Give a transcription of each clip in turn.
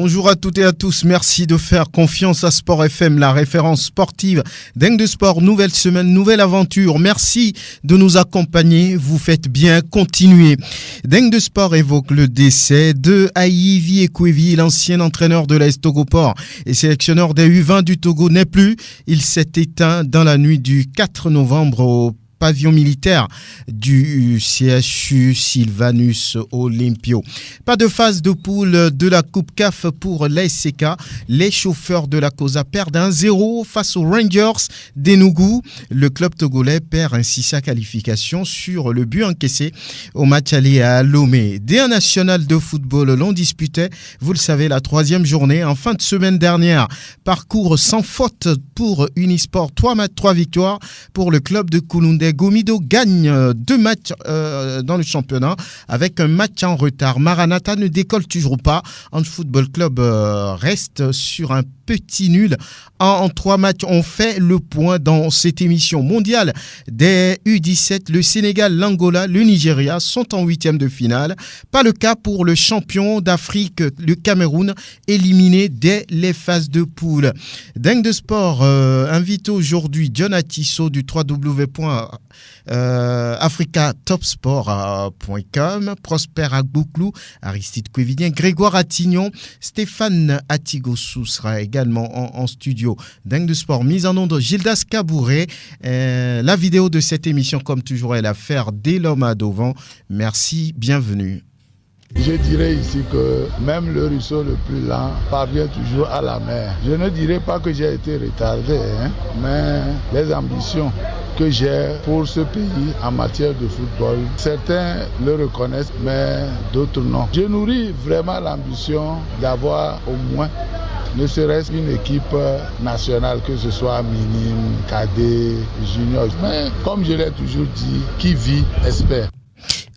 Bonjour à toutes et à tous, merci de faire confiance à Sport FM, la référence sportive d'Eng de Sport. Nouvelle semaine, nouvelle aventure. Merci de nous accompagner, vous faites bien, continuez. D'Eng de Sport évoque le décès de Ayivi Ekwevi, l'ancien entraîneur de l'AS Togoport et sélectionneur des U20 du Togo n'est plus. Il s'est éteint dans la nuit du 4 novembre au pavillon militaire du CHU Sylvanus Olympio. Pas de phase de poule de la Coupe CAF pour l'ASCK. Les chauffeurs de la COSA perdent 1-0 face aux Rangers d'Enugu. Le club togolais perd ainsi sa qualification sur le but encaissé au match aller à Lomé. D1 national de football l'on disputait, vous le savez, la 3e journée en fin de semaine dernière. Parcours sans faute pour Unisport. 3 matchs, 3 victoires pour le club de Kouloundé. Gomido gagne 2 matchs dans le championnat avec un match en retard. Maranatha ne décolle toujours pas. En Football Club reste sur un petit nul en 3 matchs. On fait le point dans cette émission mondiale des U17. Le Sénégal, l'Angola, le Nigeria sont en 8e de finale. Pas le cas pour le champion d'Afrique, le Cameroun, éliminé dès les phases de poule. Dingue de Sport invite aujourd'hui John Atisso du www.africatopsport.com, Prosper Agbouklou, Aristide Kouevidien, Grégoire Attignon, Stéphane Atigossou sera également en studio. Dingue de Sport, mise en onde Gildas Kabouré. La vidéo de cette émission, comme toujours, est l'affaire d'Elom Adovan. Merci, bienvenue. Je dirais ici que même le ruisseau le plus lent parvient toujours à la mer. Je ne dirais pas que j'ai été retardé, mais les ambitions que j'ai pour ce pays en matière de football, certains le reconnaissent, mais d'autres non. Je nourris vraiment l'ambition d'avoir au moins ne serait-ce qu'une équipe nationale, que ce soit minime, cadet, junior. Mais comme je l'ai toujours dit, qui vit espère.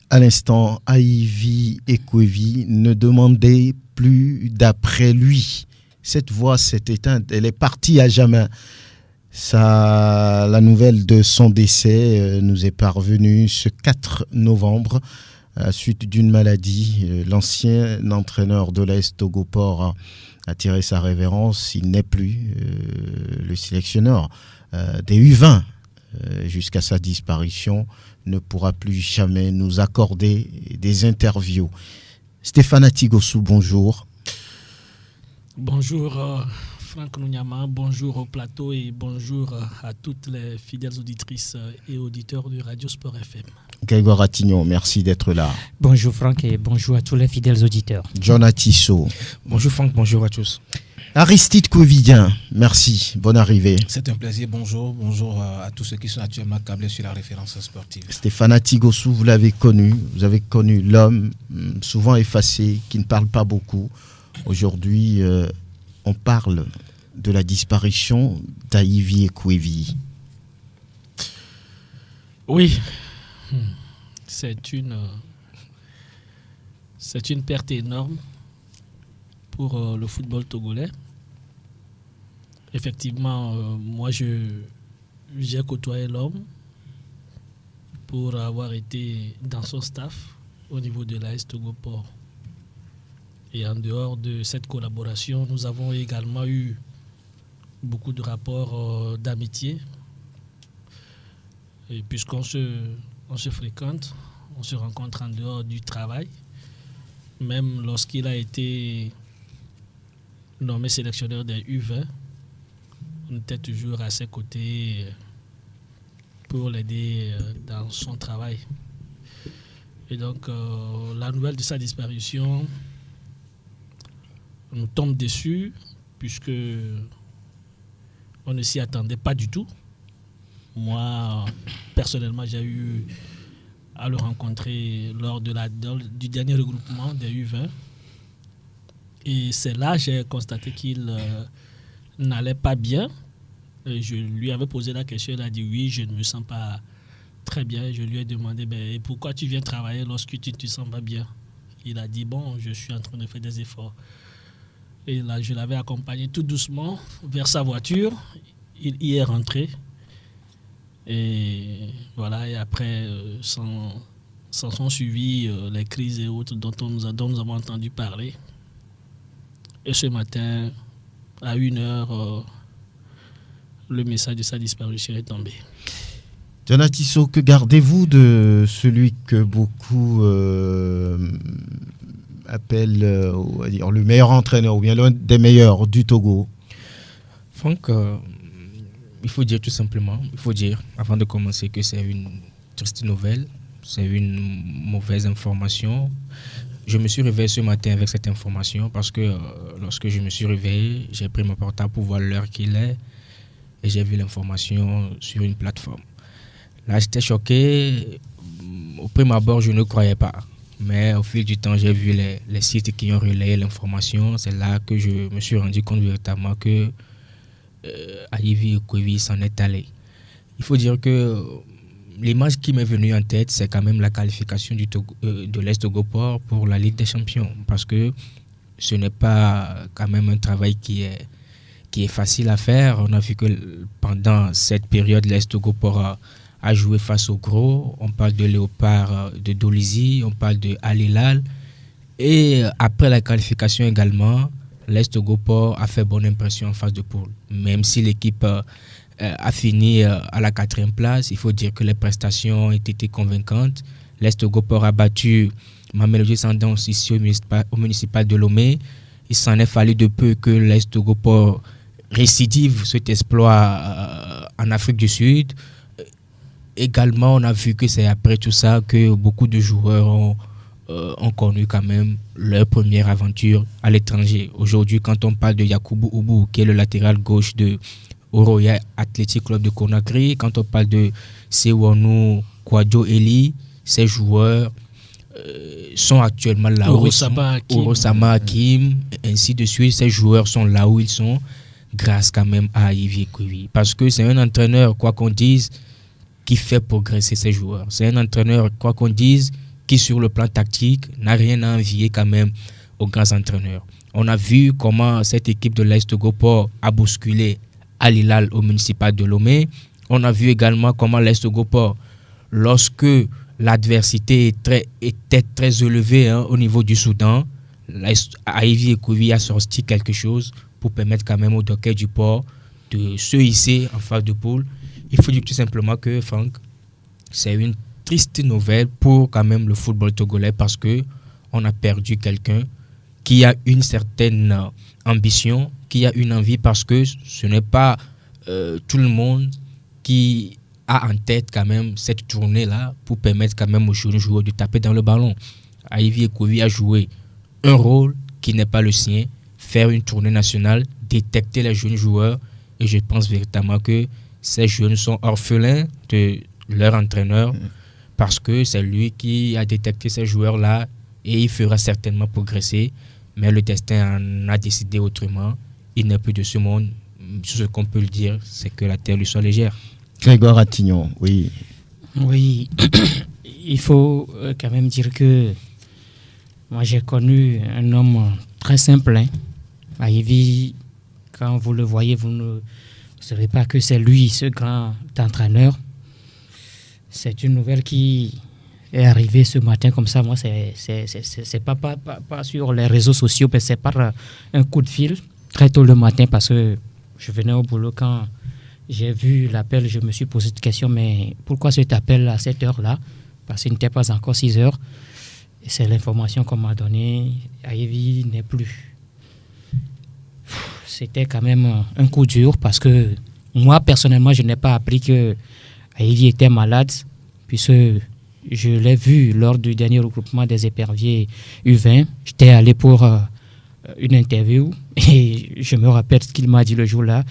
À l'instant, Ayivi Ekwevi ne demandait plus d'après lui. Cette voix s'est éteinte, elle est partie à jamais. La nouvelle de son décès nous est parvenue ce 4 novembre à la suite d'une maladie. L'ancien entraîneur de l'AS Togoport a tiré sa révérence. Il n'est plus le sélectionneur des U20 jusqu'à sa disparition. Ne pourra plus jamais nous accorder des interviews. Stéphane Atigossou, bonjour. Bonjour Franck Nounyama, bonjour au plateau et bonjour à toutes les fidèles auditrices et auditeurs de Radio Sport FM. Grégoire Attignon, merci d'être là. Bonjour Franck et bonjour à tous les fidèles auditeurs. John Atisso. Bonjour Franck, bonjour à tous. Aristide Kouevidien, merci, bonne arrivée. C'est un plaisir, bonjour à tous ceux qui sont actuellement câblés sur la référence sportive. Stéphane Atigossou, vous l'avez connu, vous avez connu l'homme souvent effacé, qui ne parle pas beaucoup. Aujourd'hui, on parle de la disparition d'Ayivi Ekwevi. Oui, c'est une perte énorme pour le football togolais. Effectivement, moi j'ai côtoyé l'homme pour avoir été dans son staff au niveau de l'AS Togoport. Et en dehors de cette collaboration, nous avons également eu beaucoup de rapports d'amitié. Et puisqu'on se fréquente, on se rencontre en dehors du travail. Même lorsqu'il a été nommé sélectionneur des U20, on était toujours à ses côtés pour l'aider dans son travail. Et donc, la nouvelle de sa disparition nous tombe dessus, puisque on ne s'y attendait pas du tout. Moi, personnellement, j'ai eu à le rencontrer lors du dernier regroupement des U20. Et c'est là que j'ai constaté qu'il n'allait pas bien. Et je lui avais posé la question, il a dit oui, je ne me sens pas très bien. Je lui ai demandé et pourquoi tu viens travailler lorsque tu ne te sens pas bien. Il a dit bon, je suis en train de faire des efforts. Et là, je l'avais accompagné tout doucement vers sa voiture. Il y est rentré. Et voilà, et après, s'en sont suivis les crises et autres dont nous avons entendu parler. Et ce matin, à 1h, le message de sa disparition est tombé. Diana Tissot, que gardez-vous de celui que beaucoup appellent on va dire, le meilleur entraîneur ou bien l'un des meilleurs du Togo? Franck, il faut dire tout simplement, avant de commencer, que c'est une triste nouvelle, c'est une mauvaise information. Je me suis réveillé ce matin avec cette information parce que lorsque je me suis réveillé, j'ai pris mon portable pour voir l'heure qu'il est et j'ai vu l'information sur une plateforme. Là, j'étais choqué. Au prime abord, je ne croyais pas. Mais au fil du temps, j'ai vu les sites qui ont relayé l'information. C'est là que je me suis rendu compte véritablement que Ayivi Ekwevi s'en est allé. Il faut dire que l'image qui m'est venue en tête, c'est quand même la qualification de l'Est Togo-Port pour la Ligue des Champions. Parce que ce n'est pas quand même un travail qui est facile à faire. On a vu que pendant cette période, l'Est Togo-Port a joué face au gros. On parle de Léopard de Dolisie, on parle de Al Hilal. Et après la qualification également, l'Est Togo-Port a fait bonne impression en phase de poule. Même si l'équipe a fini à la 4e place, il faut dire que les prestations ont été convaincantes. L'Est Togo-Port a battu Mamelodi Sundowns ici au municipal de Lomé. Il s'en est fallu de peu que l'Est Togo-Port récidive cet exploit en Afrique du Sud. Également, on a vu que c'est après tout ça que beaucoup de joueurs ont connu quand même leur première aventure à l'étranger. Aujourd'hui, quand on parle de Yakubu Ubu, qui est le latéral gauche de Oroya Athletic Club de Conakry, quand on parle de Sewonu Kwadjo Eli, ces joueurs sont actuellement là où ils sont. Orosama Hakim, ainsi de suite. Ces joueurs sont là où ils sont grâce quand même à Ayivi Ekwevi. Parce que c'est un entraîneur, quoi qu'on dise, qui fait progresser ses joueurs. C'est un entraîneur, quoi qu'on dise, qui sur le plan tactique n'a rien à envier quand même aux grands entraîneurs. On a vu comment cette équipe de l'Est Togo-Port a bousculé Al Hilal au municipal de Lomé. On a vu également comment l'Est Togo-Port, lorsque l'adversité était très élevée au niveau du Soudan, Ayivi Ekwevi a sorti quelque chose pour permettre quand même au Docker du Port de se hisser en phase de poule. Il faut dire tout simplement que, Franck, c'est une triste nouvelle pour quand même le football togolais parce qu'on a perdu quelqu'un qui a une certaine ambition, qui a une envie, parce que ce n'est pas tout le monde qui a en tête quand même cette tournée-là pour permettre quand même aux jeunes joueurs de taper dans le ballon. Ayivi Ekwevi a joué un rôle qui n'est pas le sien, faire une tournée nationale, détecter les jeunes joueurs, et je pense véritablement que ces jeunes sont orphelins de leur entraîneur parce que c'est lui qui a détecté ces joueurs-là et il fera certainement progresser. Mais le destin en a décidé autrement. Il n'est plus de ce monde. Ce qu'on peut le dire, c'est que la terre lui soit légère. Grégoire Attignon, oui. Oui, il faut quand même dire que moi j'ai connu un homme très simple. Ayivi, quand vous le voyez, vous ne savez pas que c'est lui, ce grand entraîneur. C'est une nouvelle qui est arrivée ce matin comme ça. Moi, c'est pas sur les réseaux sociaux, mais c'est par un coup de fil très tôt le matin parce que je venais au boulot. Quand j'ai vu l'appel, je me suis posé cette question, mais pourquoi cet appel à cette heure-là? Parce qu'il n'était pas encore 6 heures. Et c'est l'information qu'on m'a donnée. Ayivi n'est plus. C'était quand même un coup dur parce que moi, personnellement, je n'ai pas appris que Ayivi était malade puisque je l'ai vu lors du dernier regroupement des éperviers U20. J'étais allé pour une interview et je me rappelle ce qu'il m'a dit le jour-là.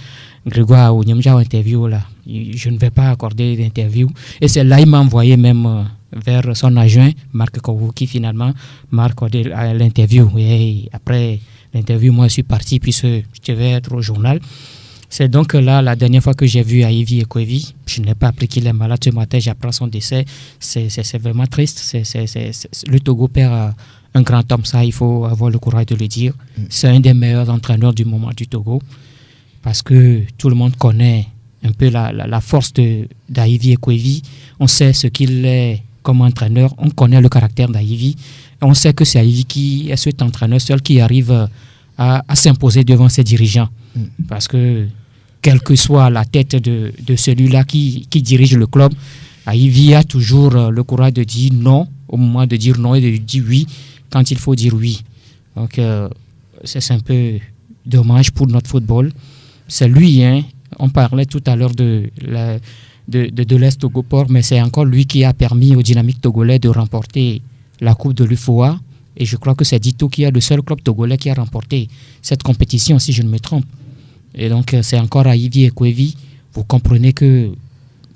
Grégoire, interview là, je ne vais pas accorder d'interview. Et c'est là qu'il m'a envoyé même vers son adjoint, Marc Kowu, qui finalement m'a accordé l'interview. Et après l'interview, moi je suis parti puisque je devais être au journal. C'est donc là, la dernière fois que j'ai vu Ayivi Ekwevi, je n'ai pas appris qu'il est malade ce matin, j'apprends son décès. C'est vraiment triste. Le Togo perd un grand homme, ça, il faut avoir le courage de le dire. C'est un des meilleurs entraîneurs du moment du Togo, parce que tout le monde connaît un peu la force d'Ayivi Ekwevi. On sait ce qu'il est comme entraîneur, on connaît le caractère d'Ayivi. On sait que c'est Ayivi qui est cet entraîneur seul qui arrive à s'imposer devant ses dirigeants. Parce que, quelle que soit la tête de celui-là qui dirige le club, Ivy a toujours le courage de dire non au moment de dire non et de dire oui quand il faut dire oui. Donc, c'est un peu dommage pour notre football. C'est lui, hein. On parlait tout à l'heure de l'Est Togoport, mais c'est encore lui qui a permis au Dynamique togolais de remporter la Coupe de l'UFOA. Et je crois que c'est Dito qui est le seul club togolais qui a remporté cette compétition, si je ne me trompe. Et donc, c'est encore à Ivy Ekwevi. Vous comprenez que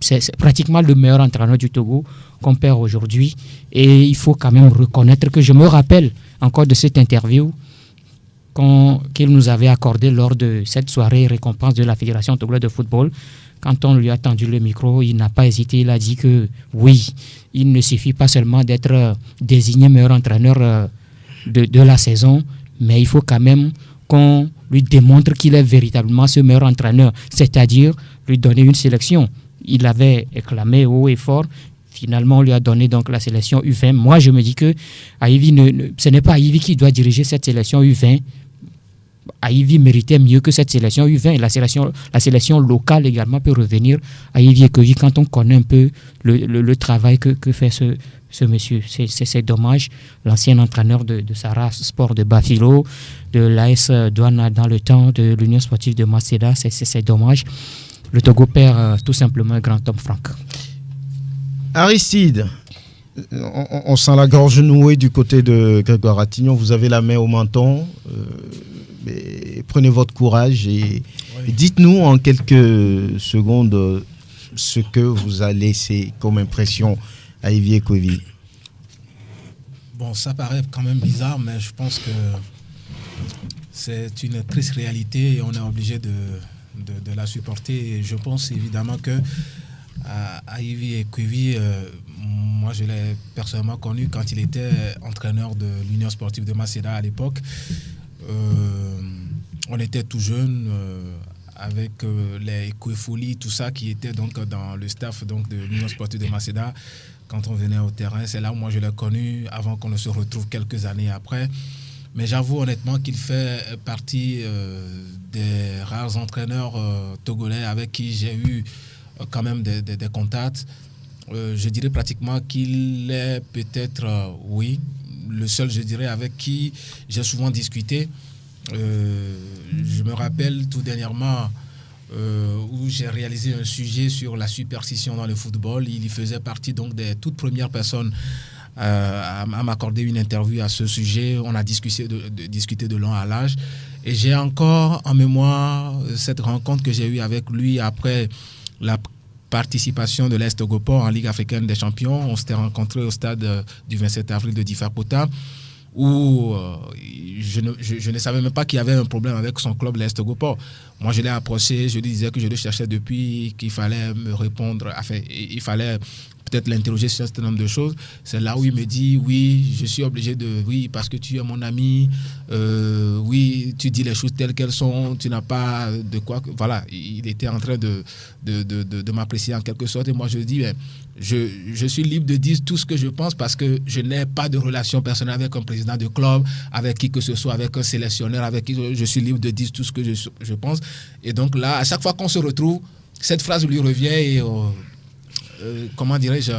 c'est pratiquement le meilleur entraîneur du Togo qu'on perd aujourd'hui. Et il faut quand même reconnaître que je me rappelle encore de cette interview qu'il nous avait accordée lors de cette soirée récompense de la Fédération togolaise de football. Quand on lui a tendu le micro, il n'a pas hésité. Il a dit que oui, il ne suffit pas seulement d'être désigné meilleur entraîneur de la saison, mais il faut quand même qu'on lui démontre qu'il est véritablement ce meilleur entraîneur, c'est-à-dire lui donner une sélection. Il avait réclamé haut et fort. Finalement, on lui a donné donc la sélection U20. Moi, je me dis que ce n'est pas Ivy qui doit diriger cette sélection U20. Ivy méritait mieux que cette sélection U20. La sélection locale également peut revenir à Ivy Ekwevi quand on connaît un peu le travail que fait ce monsieur. C'est dommage. L'ancien entraîneur de Sarah Sport de Bafilo, de l'AS Douane dans le temps, de l'Union sportive de Maceda, c'est dommage. Le Togo perd tout simplement un grand homme, Franck. Aristide, on sent la gorge nouée du côté de Grégoire Attignon. Vous avez la main au menton. Prenez votre courage et dites-nous en quelques secondes ce que vous a laissé comme impression à Ivy Ekwevi. Bon, ça paraît quand même bizarre, mais je pense que c'est une triste réalité et on est obligé de la supporter. Et je pense évidemment que à Ivy Ekwevi, moi je l'ai personnellement connu quand il était entraîneur de l'Union sportive de Maceda à l'époque. On était tout jeunes avec les Ekwefoli, tout ça qui était donc dans le staff donc, de l'Union sportive de Maceda. Quand on venait au terrain, c'est là où moi je l'ai connu avant qu'on ne se retrouve quelques années après. Mais j'avoue honnêtement qu'il fait partie des rares entraîneurs togolais avec qui j'ai eu quand même des contacts. Je dirais pratiquement qu'il est peut-être, oui, le seul, je dirais, avec qui j'ai souvent discuté. Je me rappelle tout dernièrement où j'ai réalisé un sujet sur la superstition dans le football. Il y faisait partie donc des toutes premières personnes à m'accorder une interview à ce sujet. On a discuté de long à large. Et j'ai encore en mémoire cette rencontre que j'ai eue avec lui après la participation de l'Est Togoport en Ligue africaine des champions. On s'était rencontrés au stade du 27 avril de Diffa-Pota où je ne savais même pas qu'il y avait un problème avec son club, l'Est Togoport. Moi, je l'ai approché, je lui disais que je le cherchais depuis, qu'il fallait me répondre, enfin, il fallait peut-être l'interroger sur un certain nombre de choses. C'est là où il me dit, oui, je suis obligé oui, parce que tu es mon ami, oui, tu dis les choses telles qu'elles sont, tu n'as pas de quoi... Voilà, il était en train de m'apprécier en quelque sorte. Et moi, je dis, je suis libre de dire tout ce que je pense parce que je n'ai pas de relation personnelle avec un président de club, avec qui que ce soit, avec un sélectionneur, avec qui je suis libre de dire tout ce que je pense. Et donc là, à chaque fois qu'on se retrouve, cette phrase lui revient et... comment dirais-je,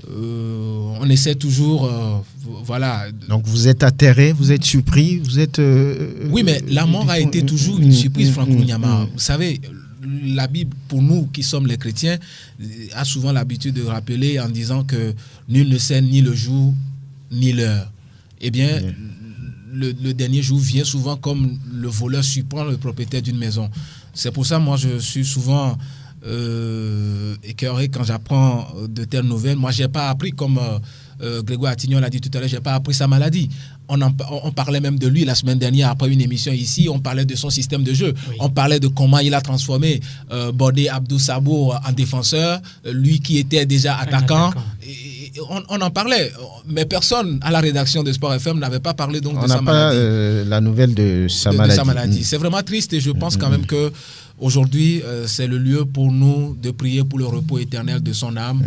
on essaie toujours, voilà. Donc vous êtes atterré, vous êtes surpris, vous êtes... oui, mais la mort a été toujours une surprise, Franck Nyama. Vous savez, la Bible, pour nous qui sommes les chrétiens, a souvent l'habitude de rappeler en disant que nul ne sait ni le jour ni l'heure. Eh bien, le dernier jour vient souvent comme le voleur surprend le propriétaire d'une maison. C'est pour ça, moi, je suis souvent... écœuré quand j'apprends de telles nouvelles. Moi, j'ai pas appris, comme Grégoire Attignon l'a dit tout à l'heure, j'ai pas appris sa maladie. On parlait même de lui la semaine dernière après une émission ici. On parlait de son système de jeu. Oui. On parlait de comment il a transformé Bodé Abdou Sabo en défenseur, lui qui était déjà attaquant. Et on en parlait, mais personne à la rédaction de Sport FM n'avait pas parlé donc de sa maladie. On n'a pas la nouvelle de sa maladie. C'est vraiment triste et je pense quand même que aujourd'hui, c'est le lieu pour nous de prier pour le repos éternel de son âme.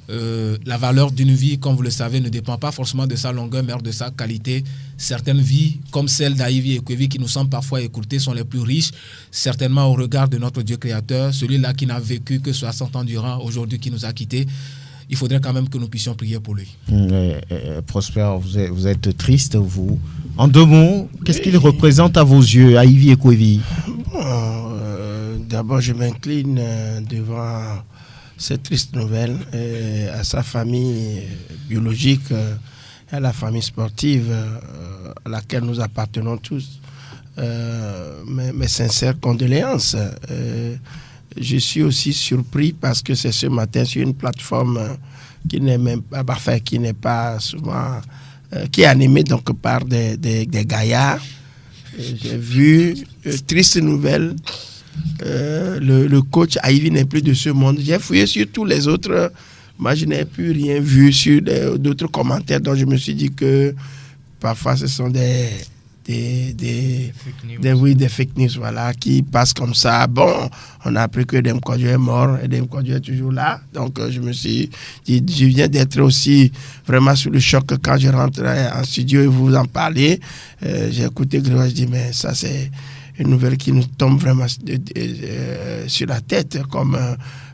La valeur d'une vie, comme vous le savez, ne dépend pas forcément de sa longueur, mais de sa qualité. Certaines vies, comme celle d'Ivy Ekwevi, qui nous semblent parfois écourtées, sont les plus riches, certainement au regard de notre Dieu créateur, celui-là qui n'a vécu que 60 ans durant, aujourd'hui qui nous a quittés. Il faudrait quand même que nous puissions prier pour lui. Prosper, vous êtes triste, vous. En 2 mots, qu'est-ce qu'il représente à vos yeux, Ivy Ekwevi? D'abord, je m'incline devant cette triste nouvelle à sa famille biologique, à la famille sportive à laquelle nous appartenons tous. Mes sincères condoléances. Je suis aussi surpris parce que c'est ce matin sur une plateforme qui n'est même pas parfaite, qui n'est pas souvent, qui est animée donc par des gaillards. J'ai vu triste nouvelle. Le coach Ivy n'est plus de ce monde. J'ai fouillé sur tous les autres. Moi, je n'ai plus rien vu sur d'autres commentaires. Donc, je me suis dit que parfois, ce sont des fake news, voilà, qui passent comme ça. Bon, on a appris que Dem Kodjo est mort et Dem Kodjo est toujours là. Donc, je me suis dit, je viens d'être aussi vraiment sous le choc quand je rentrais en studio et vous en parlez. J'ai écouté Grégoire, je dis, mais ça, c'est une nouvelle qui nous tombe vraiment sur la tête, comme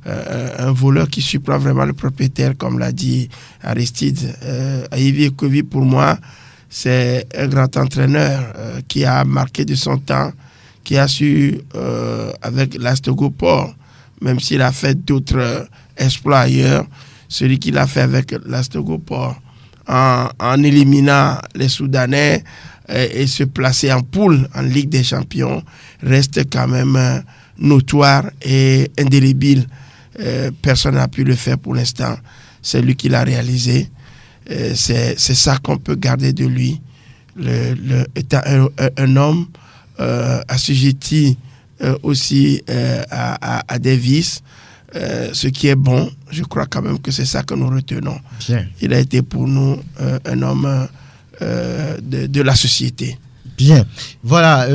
un voleur qui surprend vraiment le propriétaire, comme l'a dit Aristide. Ivy Ekwevi, pour moi, c'est un grand entraîneur qui a marqué de son temps, qui a su, avec l'Astogopor, même s'il a fait d'autres exploits ailleurs, celui qu'il a fait avec l'Astogopor, en éliminant les Soudanais et se placer en poule en Ligue des Champions, reste quand même notoire et indélébile. Personne n'a pu le faire pour l'instant. C'est lui qui l'a réalisé. C'est ça qu'on peut garder de lui. Étant un homme assujetti aussi à des vices, ce qui est bon, je crois quand même que c'est ça que nous retenons. Bien. Il a été pour nous un homme de la société. Bien. Voilà.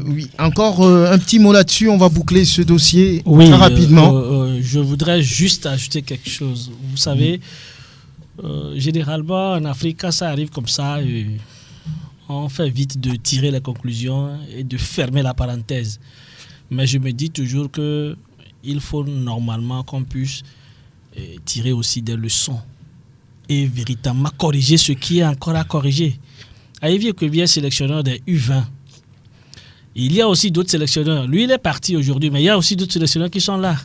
Oui. Encore un petit mot là-dessus. On va boucler ce dossier très rapidement. Je voudrais juste ajouter quelque chose. Vous savez, généralement en Afrique, quand ça arrive comme ça, on fait vite de tirer les conclusions et de fermer la parenthèse. Mais je me dis toujours que il faut normalement qu'on puisse tirer aussi des leçons et véritablement corriger ce qui est encore à corriger. Ivy Ekwevi est sélectionneur des U20. Il y a aussi d'autres sélectionneurs. Lui, il est parti aujourd'hui, mais il y a aussi d'autres sélectionneurs qui sont là.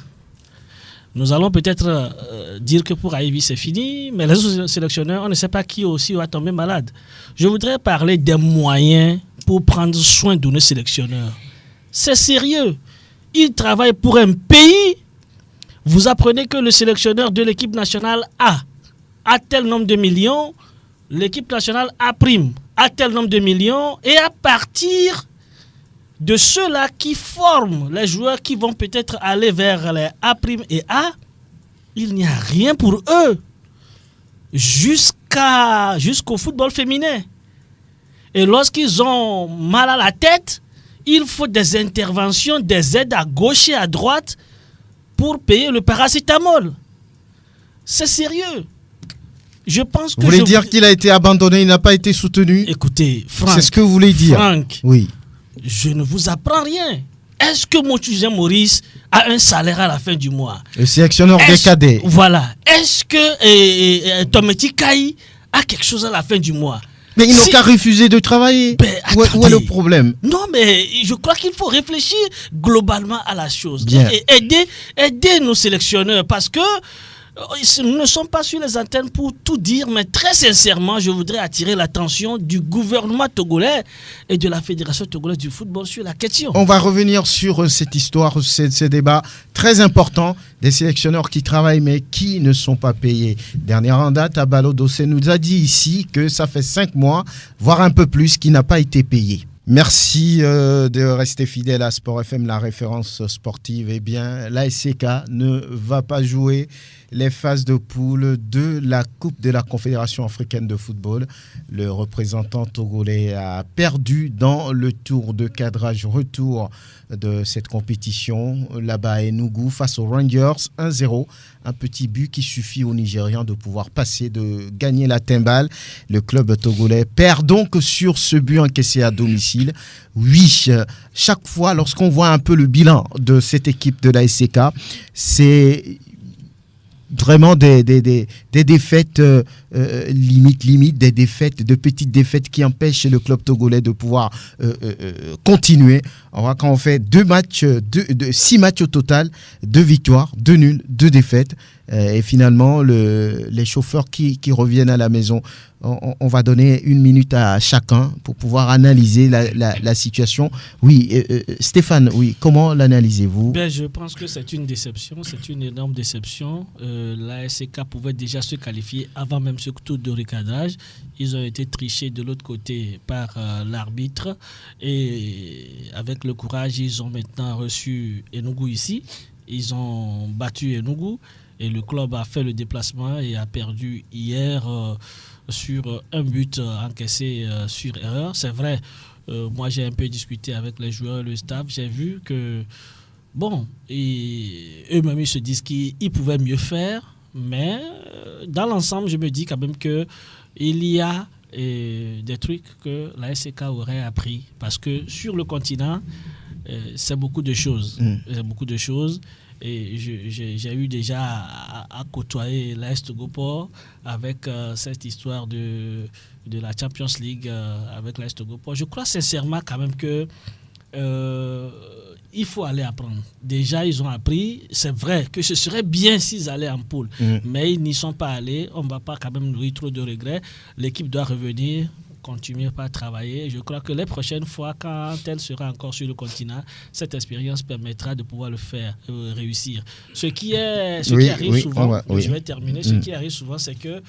Nous allons peut-être dire que pour Ivy, c'est fini, mais les autres sélectionneurs, on ne sait pas qui aussi va tomber malade. Je voudrais parler des moyens pour prendre soin de nos sélectionneurs. C'est sérieux. Ils travaillent pour un pays. Vous apprenez que le sélectionneur de l'équipe nationale A tel nombre de millions, l'équipe nationale A' a tel nombre de millions, et à partir de ceux-là qui forment les joueurs qui vont peut-être aller vers les A' et A, il n'y a rien pour eux jusqu'au football féminin. Et lorsqu'ils ont mal à la tête, il faut des interventions, des aides à gauche et à droite pour payer le paracétamol. C'est sérieux. Je pense que vous voulez dire qu'il a été abandonné, il n'a pas été soutenu? Écoutez, Franck. C'est ce que vous voulez dire? Franck, oui. Je ne vous apprends rien. Est-ce que Motuzen Maurice a un salaire à la fin du mois? Le sélectionneur des cadets. Voilà. Est-ce que Tometi Kai a quelque chose à la fin du mois? Mais ils n'ont qu'à refuser de travailler. Où est le problème? Non, mais je crois qu'il faut réfléchir globalement à la chose. Bien. Et aider nos sélectionneurs, parce que nous ne sommes pas sur les antennes pour tout dire, mais très sincèrement, je voudrais attirer l'attention du gouvernement togolais et de la Fédération togolaise du football sur la question. On va revenir sur cette histoire, ces débats très importants des sélectionneurs qui travaillent mais qui ne sont pas payés. Dernière en date, Abalo Dossé nous a dit ici que ça fait 5 mois, voire un peu plus, qu'il n'a pas été payé. Merci de rester fidèle à Sport FM, la référence sportive. Eh bien, l'ASK ne va pas jouer les phases de poule de la Coupe de la Confédération africaine de football. Le représentant togolais a perdu dans le tour de cadrage retour de cette compétition là-bas à Enugu face aux Rangers 1-0. Un petit but qui suffit aux Nigérians de pouvoir passer, de gagner la timbale. Le club togolais perd donc sur ce but encaissé à domicile. Oui, chaque fois lorsqu'on voit un peu le bilan de cette équipe de l'ASK, c'est vraiment des défaites limite, des défaites, de petites défaites qui empêchent le club togolais de pouvoir continuer. On voit quand on fait 6 matchs au total, 2 victoires, 2 nuls, 2 défaites. Et finalement, les chauffeurs qui reviennent à la maison, on va donner 1 minute à chacun pour pouvoir analyser la situation. Oui, Stéphane, oui, comment l'analysez-vous? Je pense que c'est une déception, c'est une énorme déception. L'ASK pouvait déjà se qualifier avant même ce tour de recadrage. Ils ont été trichés de l'autre côté par l'arbitre. Et avec le courage, ils ont maintenant reçu Enugu ici. Ils ont battu Enugu. Et le club a fait le déplacement et a perdu hier sur un but encaissé sur erreur. C'est vrai, moi j'ai un peu discuté avec les joueurs et le staff. J'ai vu que, eux-mêmes ils se disent qu'ils pouvaient mieux faire. Mais dans l'ensemble, je me dis quand même qu'il y a des trucs que la SK aurait appris. Parce que sur le continent, c'est beaucoup de choses. C'est beaucoup de choses. Et j'ai eu déjà à côtoyer l'AS Togoport avec cette histoire de la Champions League avec l'AS Togoport. Je crois sincèrement quand même que il faut aller apprendre. Déjà, ils ont appris. C'est vrai que ce serait bien s'ils allaient en poule. Mais ils n'y sont pas allés. On ne va pas quand même nourrir trop de regrets. L'équipe doit revenir, continuer à travailler. Je crois que les prochaines fois, quand elle sera encore sur le continent, cette expérience permettra de pouvoir le faire réussir. Ce qui arrive souvent, je vais terminer, ce qui arrive souvent, c'est que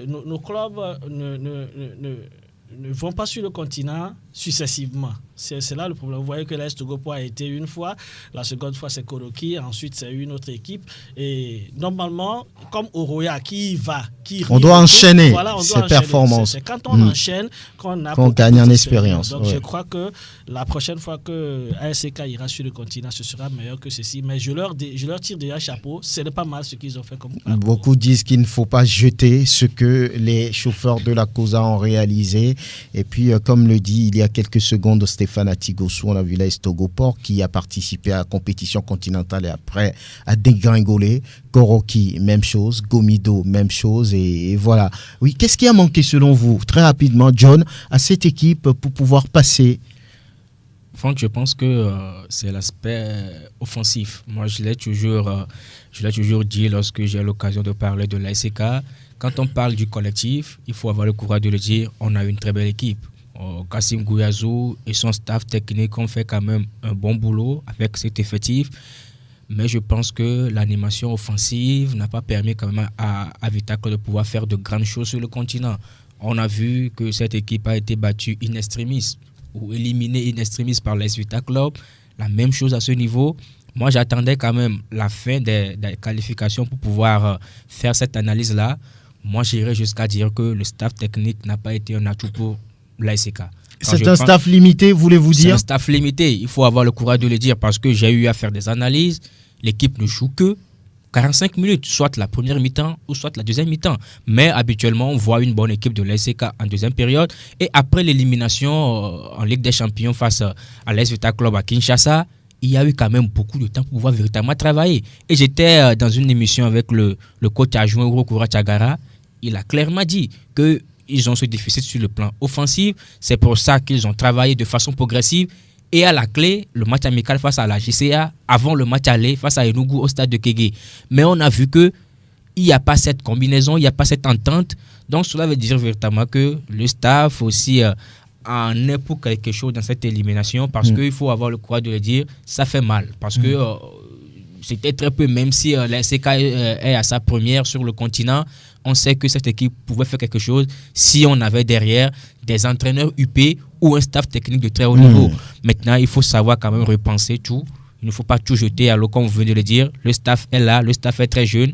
nos clubs ne vont pas sur le continent successivement. C'est là le problème. Vous voyez que l'AS Togoport a été une fois, la seconde fois c'est Koroki, ensuite c'est une autre équipe. Et normalement, comme Oroya qui va, on doit enchaîner ces performances. C'est quand on enchaîne qu'on gagne en expérience. Donc je crois que la prochaine fois que ASK ira sur le continent, ce sera meilleur que ceci. Mais je leur tire déjà chapeau. Ce n'est pas mal ce qu'ils ont fait comme parcours. Beaucoup disent qu'il ne faut pas jeter ce que les chauffeurs de la COSA ont réalisé. Et puis, comme le dit il y a quelques secondes Stéphane Atigosu, on a vu l'AS Togoport qui a participé à la compétition continentale et après a dégringolé. Koroki, même chose. Gomido, même chose. Et voilà. Oui, qu'est-ce qui a manqué selon vous, très rapidement, John, à cette équipe pour pouvoir passer? Franck, je pense que c'est l'aspect offensif. Moi, je l'ai toujours dit lorsque j'ai l'occasion de parler de l'ASK. Quand on parle du collectif, il faut avoir le courage de le dire, on a une très belle équipe. Kassim Gouyazou et son staff technique ont fait quand même un bon boulot avec cet effectif. Mais je pense que l'animation offensive n'a pas permis quand même à Vitacle de pouvoir faire de grandes choses sur le continent. On a vu que cette équipe a été battue in extremis ou éliminée in extremis par l'AS Vita Club. La même chose à ce niveau. Moi, j'attendais quand même la fin des qualifications pour pouvoir faire cette analyse-là. Moi, j'irais jusqu'à dire que le staff technique n'a pas été un atout pour l'ASK. C'est un staff limité, voulez-vous dire? C'est un staff limité. Il faut avoir le courage de le dire parce que j'ai eu à faire des analyses. L'équipe ne joue que 45 minutes, soit la première mi-temps ou soit la deuxième mi-temps. Mais habituellement, on voit une bonne équipe de l'ASK en deuxième période. Et après l'élimination en Ligue des Champions face à l'AS Vita Club à Kinshasa, il y a eu quand même beaucoup de temps pour pouvoir véritablement travailler. Et j'étais dans une émission avec le coach adjoint Urokura Chagara. Il a clairement dit qu'ils ont ce déficit sur le plan offensif. C'est pour ça qu'ils ont travaillé de façon progressive. Et à la clé, le match amical face à la GCA, avant le match aller face à Enugu au stade de Kégué. Mais on a vu qu'il n'y a pas cette combinaison, il n'y a pas cette entente. Donc cela veut dire véritablement que le staff aussi en est pour quelque chose dans cette élimination. Parce qu'il faut avoir le courage de le dire, ça fait mal. Parce que c'était très peu, même si la SK est à sa première sur le continent, on sait que cette équipe pouvait faire quelque chose si on avait derrière des entraîneurs UP ou un staff technique de très haut niveau. Maintenant, il faut savoir quand même repenser tout. Il ne faut pas tout jeter à l'eau, comme vous venez de le dire. Le staff est là, le staff est très jeune.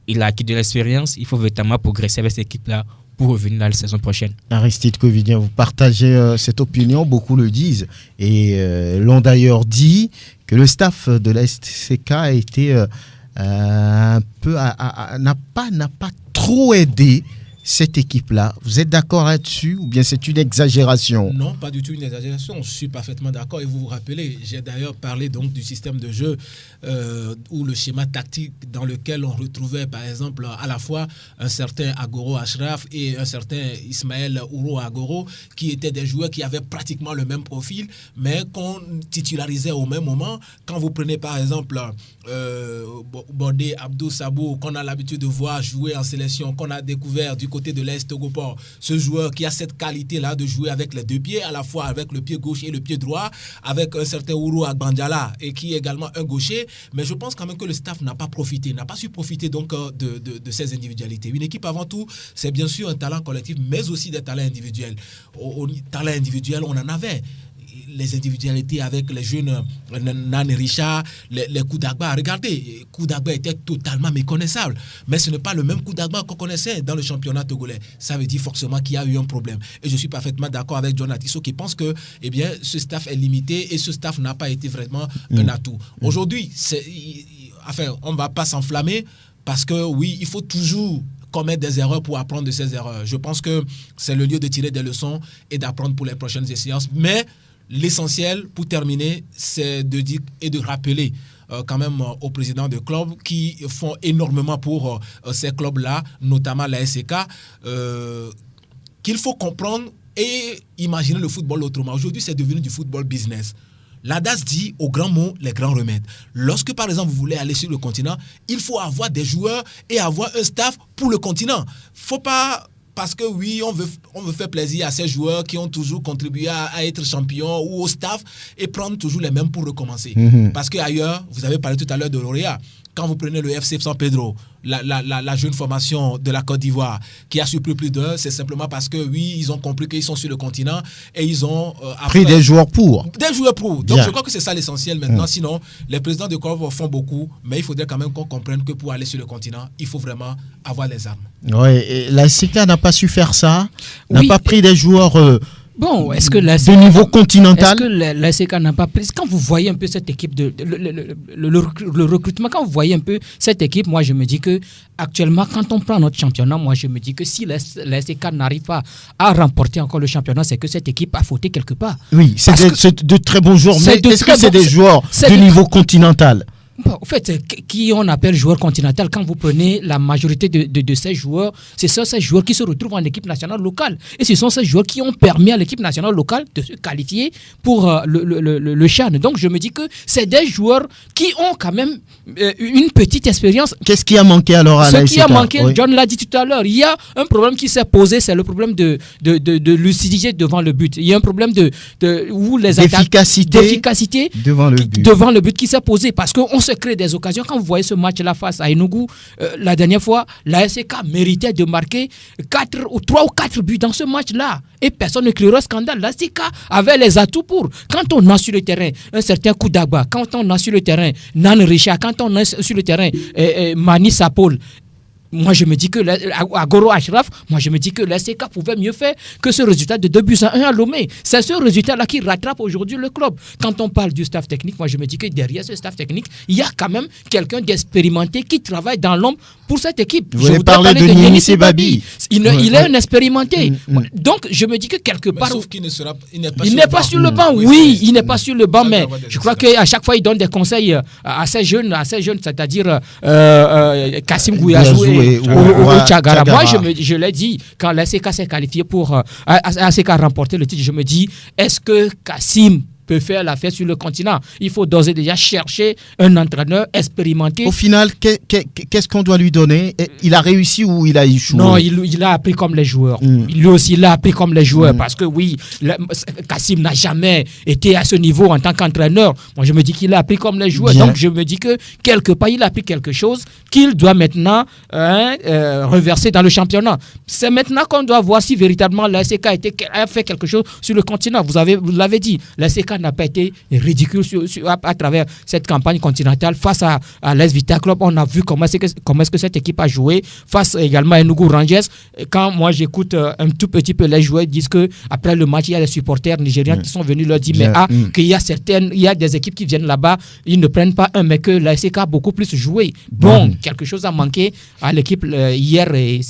Il a acquis de l'expérience. Il faut véritablement progresser avec cette équipe-là pour revenir la saison prochaine. Aristide Covidien, vous partagez cette opinion, beaucoup le disent et l'ont d'ailleurs dit que le staff de la SCK a été un peu n'a pas trop aidé cette équipe-là. Vous êtes d'accord là-dessus ou bien c'est une exagération? Non, pas du tout une exagération. Je suis parfaitement d'accord. Et vous vous rappelez, j'ai d'ailleurs parlé donc du système de jeu ou le schéma tactique dans lequel on retrouvait par exemple à la fois un certain Agoro Ashraf et un certain Ismaël Ouro Agoro qui étaient des joueurs qui avaient pratiquement le même profil mais qu'on titularisait au même moment. Quand vous prenez par exemple Bordé Abdou Sabou qu'on a l'habitude de voir jouer en sélection, qu'on a découvert du côté de l'Est Togoport, ce joueur qui a cette qualité-là de jouer avec les deux pieds, à la fois avec le pied gauche et le pied droit, avec un certain Ouro Agbandjala et qui est également un gaucher, mais je pense quand même que le staff n'a pas su profiter donc de ces individualités. Une équipe avant tout, c'est bien sûr un talent collectif, mais aussi des talents individuels. Au talent individuel, on en avait. Les individualités avec les jeunes Nan Richard, les Koudagba. Regardez, Koudagba était totalement méconnaissable. Mais ce n'est pas le même Koudagba qu'on connaissait dans le championnat togolais. Ça veut dire forcément qu'il y a eu un problème. Et je suis parfaitement d'accord avec John Atisso qui pense que ce staff est limité et ce staff n'a pas été vraiment un atout. Aujourd'hui, on ne va pas s'enflammer parce que oui, il faut toujours commettre des erreurs pour apprendre de ces erreurs. Je pense que c'est le lieu de tirer des leçons et d'apprendre pour les prochaines séances. Mais l'essentiel, pour terminer, c'est de dire et de rappeler quand même aux présidents de clubs qui font énormément pour ces clubs-là, notamment la SCK, qu'il faut comprendre et imaginer le football autrement. Aujourd'hui, c'est devenu du football business. L'ADAS dit aux grands mots, les grands remèdes. Lorsque, par exemple, vous voulez aller sur le continent, il faut avoir des joueurs et avoir un staff pour le continent. Faut pas... Parce que oui, on veut faire plaisir à ces joueurs qui ont toujours contribué à être champions ou au staff et prendre toujours les mêmes pour recommencer. Parce qu'ailleurs, vous avez parlé tout à l'heure de Lauréat. Quand vous prenez le FC San Pedro, la jeune formation de la Côte d'Ivoire qui a surpris plus d'un, c'est simplement parce que oui, ils ont compris qu'ils sont sur le continent et ils ont pris des joueurs pour. Des joueurs pour. Donc je crois que c'est ça l'essentiel maintenant. Sinon, les présidents de club font beaucoup, mais il faudrait quand même qu'on comprenne que pour aller sur le continent, il faut vraiment avoir les armes. Oui, la SCK n'a pas su faire ça, n'a pas pris des joueurs est-ce que la de niveau continental? Est-ce que la SCK n'a pas pris? Quand vous voyez un peu cette équipe, le recrutement, quand vous voyez un peu cette équipe, moi je me dis que actuellement, quand on prend notre championnat, moi je me dis que si la SCK n'arrive pas à remporter encore le championnat, c'est que cette équipe a fauté quelque part. Oui, c'est de très bons joueurs, mais est-ce que c'est des joueurs de niveau continental? Bon, en fait, qui on appelle joueurs continentaux, quand vous prenez la majorité de ces joueurs, ce sont ces joueurs qui se retrouvent en équipe nationale locale. Et ce sont ces joueurs qui ont permis à l'équipe nationale locale de se qualifier pour le CHAN. Donc je me dis que c'est des joueurs qui ont quand même une petite expérience. Qu'est-ce qui a manqué alors à la SCK? Ce qui a manqué, John l'a dit tout à l'heure, il y a un problème qui s'est posé, c'est le problème de lucidité devant le but. Il y a un problème où les d'efficacité devant le but qui s'est posé parce qu'on se crée des occasions. Quand vous voyez ce match-là face à Enugu, la dernière fois, la SCK méritait de marquer 3 ou 4 buts dans ce match-là. Et personne ne criera scandale. La SCK avait les atouts pour. Quand on a sur le terrain un certain Koudagba, quand on a sur le terrain Nan Richard, quand on a sur le terrain Mani Sapol, moi je me dis que Agoro Ashraf, moi je me dis que la SCK pouvait mieux faire que ce résultat de 2-1 à Lomé. C'est ce résultat-là qui rattrape aujourd'hui le club. Quand on parle du staff technique, moi je me dis que derrière ce staff technique, il y a quand même quelqu'un d'expérimenté qui travaille dans l'ombre pour cette équipe. Vous voulez parler de Nini Sebabi. Il est un expérimenté. Donc je me dis que quelque part... Sauf qu'il n'est pas sur le banc. Oui, il n'est pas sur le banc, mais je crois qu'à chaque fois il donne des conseils à ces jeunes, c'est-à-dire Kassim Gouyassou au Tchagara. Moi, je l'ai dit, quand la SCK s'est qualifiée pour ACK remporter le titre, je me dis, est-ce que Kassim peut faire l'affaire sur le continent. Il faut d'ores et déjà chercher un entraîneur expérimenté. Au final, qu'est-ce qu'on doit lui donner? Il a réussi ou il a échoué? Non, il a appris comme les joueurs. Lui aussi, il a appris comme les joueurs. Parce que oui, Kassim n'a jamais été à ce niveau en tant qu'entraîneur. Moi, je me dis qu'il a appris comme les joueurs. Bien. Donc, je me dis que quelque part, il a appris quelque chose qu'il doit maintenant reverser dans le championnat. C'est maintenant qu'on doit voir si véritablement la SCK a fait quelque chose sur le continent. Vous l'avez dit, la SCK n'a pas été ridicule à travers cette campagne continentale face à l'AS Vita Club. On a vu comment est-ce que cette équipe a joué face également à Enugu Rangers. Quand moi j'écoute un tout petit peu les joueurs, ils disent que après le match il y a des supporters nigériens qui sont venus leur dire qu'il y a des équipes qui viennent là-bas, ils ne prennent pas mais que la SCK a beaucoup plus joué. Bon, quelque chose a manqué à l'équipe hier et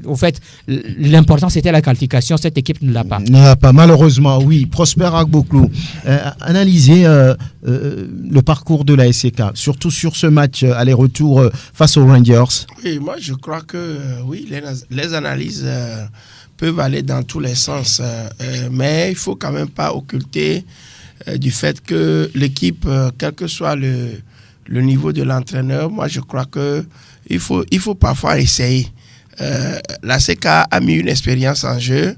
au fait l'important c'était la qualification. Cette équipe ne l'a pas. Ne l'a pas, malheureusement, oui. Prosper Agboklou, analysez le parcours de la SCK, surtout sur ce match aller-retour face aux Rangers. Oui, moi je crois que oui, les analyses peuvent aller dans tous les sens, mais il faut quand même pas occulter du fait que l'équipe, quel que soit le niveau de l'entraîneur, moi je crois que il faut parfois essayer. La SCK a mis une expérience en jeu.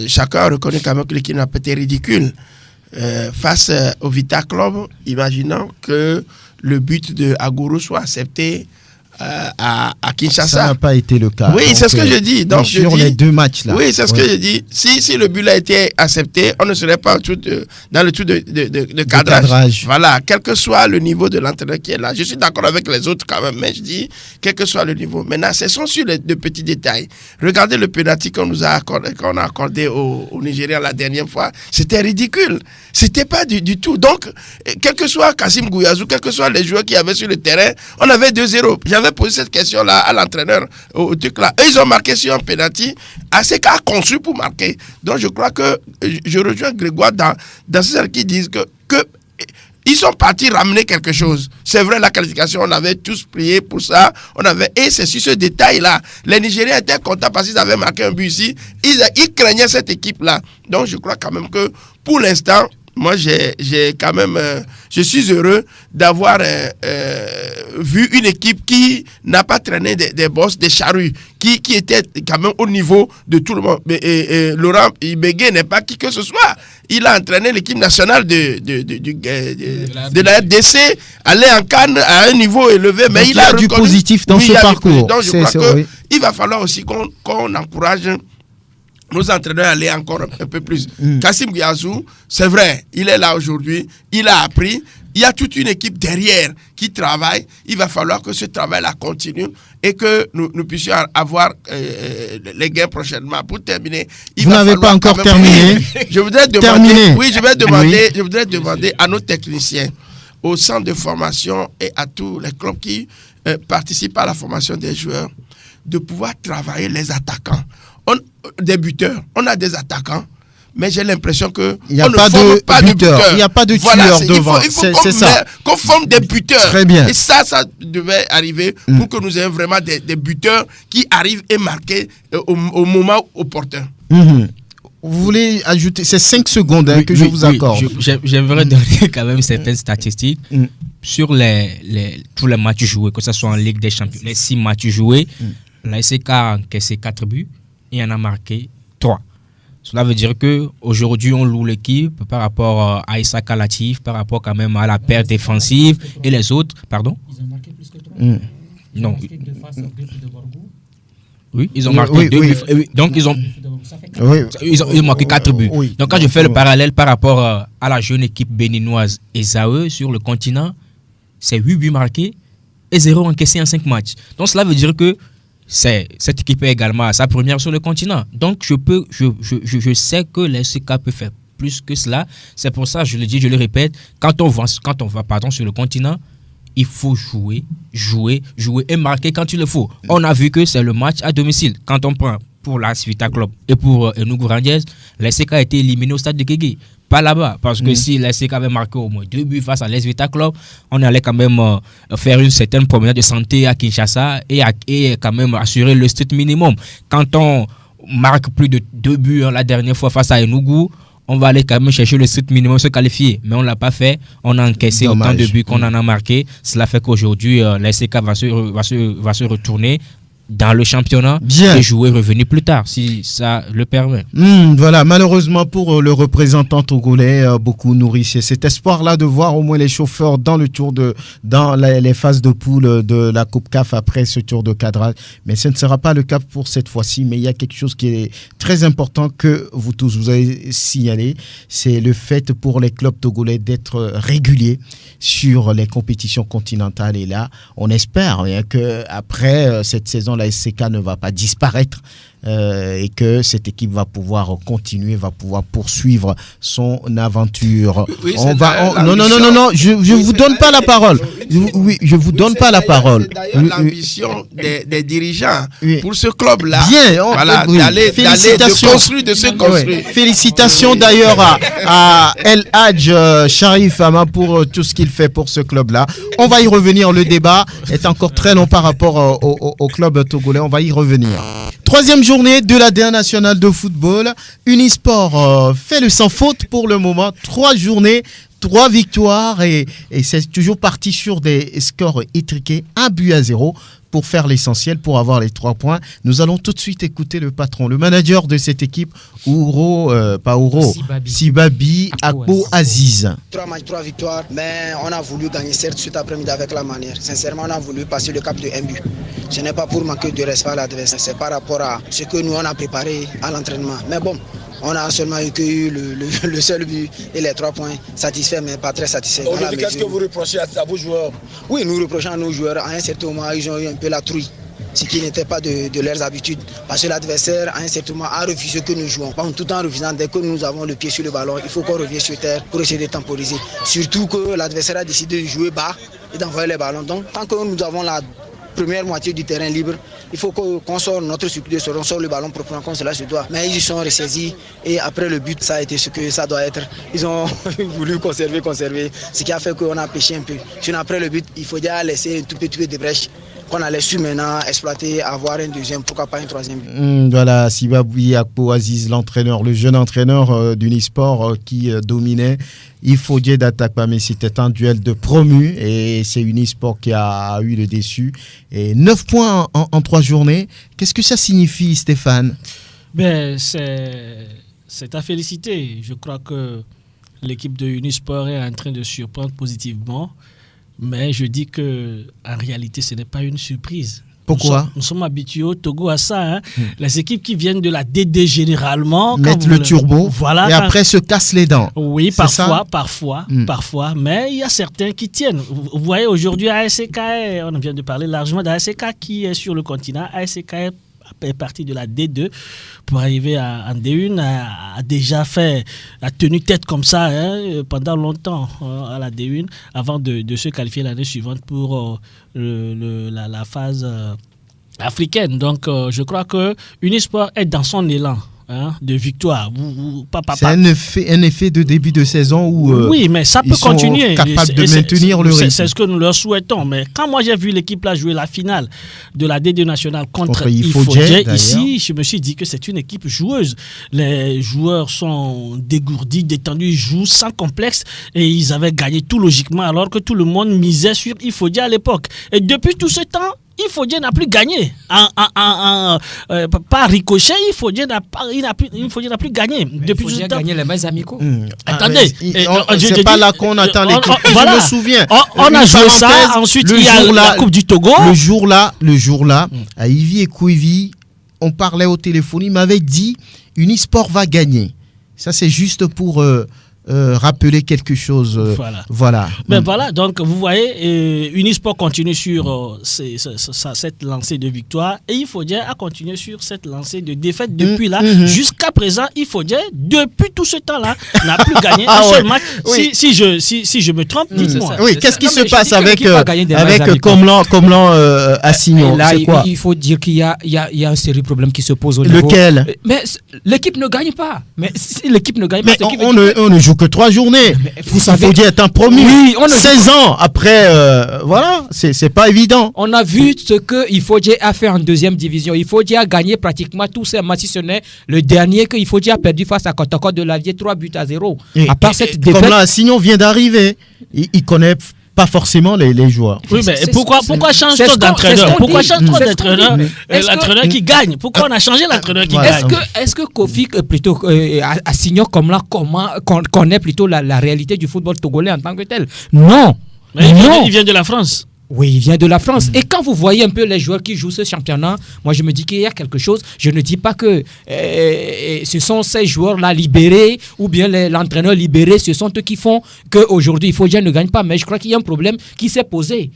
Chacun a reconnu quand même que l'équipe n'a pas été ridicule. Face au Vita Club, imaginons que le but de Aguru soit accepté à Kinshasa. Ça n'a pas été le cas. Oui, c'est ce que je dis. Donc, sur les deux matchs là. Oui, c'est ce que je dis. Si le but a été accepté, on ne serait pas dans le tout de cadrage. Voilà, quel que soit le niveau de l'entraîneur qui est là. Je suis d'accord avec les autres quand même, mais je dis, quel que soit le niveau. Maintenant, ce sont sur les petits détails. Regardez le penalty qu'on a accordé au Nigeria la dernière fois. C'était ridicule. C'était pas du tout. Donc, quel que soit Kassim Gouyazu, quel que soit les joueurs qui avaient sur le terrain, on avait 2-0. J'avais posé cette question-là à l'entraîneur au truc là. Eux, ils ont marqué sur un penalty assez qu'a conçu pour marquer. Donc, je crois que je rejoins Grégoire dans ceux qui disent que ils sont partis ramener quelque chose. C'est vrai, la qualification, on avait tous prié pour ça. Et c'est sur ce détail-là. Les Nigériens étaient contents parce qu'ils avaient marqué un but ici. Ils craignaient cette équipe-là. Donc, je crois quand même que pour l'instant, moi, j'ai quand même, je suis heureux d'avoir vu une équipe qui n'a pas traîné des bosses, des charrues, qui était quand même au niveau de tout le monde. Et Laurent Ibégué n'est pas qui que ce soit. Il a entraîné l'équipe nationale de la RDC, aller en Cannes à un niveau élevé, mais donc, il a du positif dans ce parcours. Donc, je crois qu'il va falloir aussi qu'on encourage nos entraîneurs aller encore un peu plus. Kassim Gouyazu, c'est vrai, il est là aujourd'hui, il a appris, il y a toute une équipe derrière qui travaille. Il va falloir que ce travail-là continue et que nous puissions avoir les gains prochainement. Pour terminer, vous n'avez pas encore terminé. Je voudrais demander à nos techniciens, au centre de formation et à tous les clubs qui participent à la formation des joueurs, de pouvoir travailler les attaquants. Des buteurs, on a des attaquants, mais j'ai l'impression que il n'y a pas de buteurs. Il n'y a pas de tueurs devant. Il faut qu'on forme des buteurs. Très bien. Et ça devait arriver pour que nous ayons vraiment des buteurs qui arrivent et marquent au moment opportun. Vous voulez ajouter ces 5 secondes que je vous accorde. J'aimerais donner quand même certaines statistiques sur tous les matchs joués, que ce soit en Ligue des Champions. Les 6 matchs joués, la SCK a encaissé 4 buts et en a marqué 3. Cela veut dire qu'aujourd'hui, on loue l'équipe par rapport à Issaka Latif, par rapport quand même à la perte défensive et les autres. Pardon? Ils ont marqué plus que 3. Non. Oui, ils ont marqué 2 buts. Donc, ils ont marqué 4 buts. Donc, quand je fais le parallèle par rapport à la jeune équipe béninoise Esae sur le continent, c'est 8 buts marqués et 0 encaissés en 5 matchs. Donc, cela veut dire que cette équipe est également à sa première sur le continent. Donc, je sais que la SCK peut faire plus que cela. C'est pour ça, je le dis, je le répète, quand on va sur le continent, il faut jouer et marquer quand il le faut. On a vu que c'est le match à domicile. Quand on prend pour l'AS Vita Club et pour Enugu Rangers, la SCK a été éliminée au stade de Guégué. Pas là-bas, parce que si la SCK avait marqué au moins 2 buts face à l'AS Vita Club, on allait quand même faire une certaine promenade de santé à Kinshasa et quand même assurer le strict minimum. Quand on marque plus de 2 buts la dernière fois face à Enugu, on va aller quand même chercher le strict minimum, se qualifier. Mais on ne l'a pas fait. On a encaissé Dommage. autant de buts qu'on en a marqué. Cela fait qu'aujourd'hui, la SCK va se retourner dans le championnat et jouer revenir plus tard, si ça le permet. Voilà, malheureusement pour le représentant togolais, beaucoup nourrissait cet espoir-là de voir au moins les chauffeurs dans les phases de poule de la Coupe CAF après ce tour de cadrage. Mais ce ne sera pas le cas pour cette fois-ci. Mais il y a quelque chose qui est très important que vous tous vous avez signalé, c'est le fait pour les clubs togolais d'être réguliers sur les compétitions continentales. Et là, on espère qu'après cette saison, la SCK ne va pas disparaître et que cette équipe va pouvoir continuer, va pouvoir poursuivre son aventure. Oui, non, je vous donne pas la parole. Je vous donne pas la parole. C'est d'ailleurs l'ambition des dirigeants pour ce club-là. Bien, d'aller de se construire. Félicitations d'ailleurs à El Hadj Sharif Ama pour tout ce qu'il fait pour ce club-là. On va y revenir. Le débat est encore très long par rapport au club togolais. On va y revenir. Troisième journée de la D1 nationale de football. Unisport fait le sans faute pour le moment. 3 journées, 3 victoires et c'est toujours parti sur des scores étriqués. 1-0 pour faire l'essentiel, pour avoir les 3 points. Nous allons tout de suite écouter le patron, le manager de cette équipe, Sibabi Akpo Aziz. 3 matchs, 3 victoires, mais on a voulu gagner certes cet après-midi avec la manière. Sincèrement, on a voulu passer le cap de 1 but. Ce n'est pas pour manquer de respect à l'adversaire, c'est par rapport à ce que nous on a préparé à l'entraînement. Mais bon, on a seulement eu le seul but et les 3 points satisfaits, mais pas très satisfaits. Qu'est-ce que vous reprochez à vos joueurs? Oui, nous reprochons à nos joueurs. À un certain moment, ils ont eu un peu la trouille, ce qui n'était pas de leurs habitudes. Parce que l'adversaire, à un certain moment, a refusé que nous jouons. Bon, tout en refusant, dès que nous avons le pied sur le ballon, il faut qu'on revienne sur terre pour essayer de temporiser. Surtout que l'adversaire a décidé de jouer bas et d'envoyer les ballons. Donc, tant que nous avons la première moitié du terrain libre, il faut qu'on sorte notre circuit de on sort le ballon proprement comme cela se doit. Mais ils sont ressaisis et après le but, ça a été ce que ça doit être. Ils ont voulu conserver, ce qui a fait qu'on a pêché un peu. Sinon après le but, il faut déjà laisser un tout petit peu de brèche qu'on allait su maintenant exploiter, avoir un deuxième, pourquoi pas un troisième but. Voilà, Sibabi Akpo Aziz, l'entraîneur, le jeune entraîneur d'Unisport qui dominait. Il faut dire d'attaque, mais c'était un duel de promus et c'est Unisport qui a eu le déçu. Et 9 points en 3 journées. Qu'est-ce que ça signifie, Stéphane? C'est à féliciter. Je crois que l'équipe de Unisport est en train de surprendre positivement. Mais je dis que en réalité, ce n'est pas une surprise. Pourquoi? Nous sommes habitués au Togo à ça. Hein. Les équipes qui viennent de la DD généralement mettent le turbo voilà, et après se cassent les dents. Oui, parfois. Mais il y a certains qui tiennent. Vous voyez, aujourd'hui, ASK, on vient de parler largement d'ASK qui est sur le continent. ASK est parti de la D2 pour arriver en D1, a tenu tête comme ça pendant longtemps à la D1 avant de se qualifier l'année suivante pour la phase africaine. Donc je crois que Unisport est dans son élan de victoire. C'est un effet de début de saison où oui, mais ça peut continuer. Sont capables de maintenir le rythme. C'est ce que nous leur souhaitons. Mais quand moi j'ai vu l'équipe là jouer la finale de la D2 nationale contre Ifodje ici, je me suis dit que c'est une équipe joueuse. Les joueurs sont dégourdis, détendus, ils jouent sans complexe et ils avaient gagné tout logiquement alors que tout le monde misait sur Ifodje à l'époque. Et depuis tout ce temps, Ifodje n'a plus gagné. Par ricochet, Ifodje n'a plus gagné. Depuis Ifodje a gagné les matchs amicaux. Attendez. C'est pas là qu'on attend l'équipe. Voilà. Je me souviens. On a joué ça. Ensuite, il y a la Coupe du Togo. Le jour là, à Ivy et Kouivi, on parlait au téléphone. Il m'avait dit Unisport va gagner. Ça, c'est juste pour rappeler quelque chose. Voilà. Ben voilà, donc vous voyez, Unisport continue sur cette lancée de victoire et Ifodje a continué sur cette lancée de défaite depuis là. Jusqu'à présent, Ifodje, depuis tout ce temps-là, n'a plus gagné un seul match. Oui. Si je me trompe, dites-moi. Oui, qu'est-ce qui se passe avec Comlan Assignon? Là, il faut dire qu'il y a un sérieux problème qui se pose au niveau. Lequel? Mais l'équipe ne gagne pas. Mais si l'équipe ne gagne pas, on ne joue que 3 journées. Vous savez, il faut dire être un promu. Oui, 16 ans après, voilà, c'est pas évident. On a vu ce qu'il faut dire a fait en deuxième division. Il faut dire a gagné pratiquement tous ses matchs, si ce n'est le dernier qu'il faut dire a perdu face à Kotoko de Lavier 3-0. À part cette défaite. Comme là, Signon vient d'arriver, il connaît pas forcément les joueurs. Oui, mais pourquoi change-t-on d'entraîneur? Pourquoi change-t-on d'entraîneur? L'entraîneur qui gagne. Pourquoi on a changé l'entraîneur qui gagne? Est-ce que Kofi, plutôt à Signon comme là, connaît plutôt la réalité du football togolais en tant que tel? Non. Mais il vient de la France. Oui, il vient de la France. Et quand vous voyez un peu les joueurs qui jouent ce championnat, moi je me dis qu'il y a quelque chose. Je ne dis pas que ce sont ces joueurs-là libérés ou bien l'entraîneur libéré, ce sont eux qui font qu'aujourd'hui il faut ne gagne pas. Mais je crois qu'il y a un problème qui s'est posé.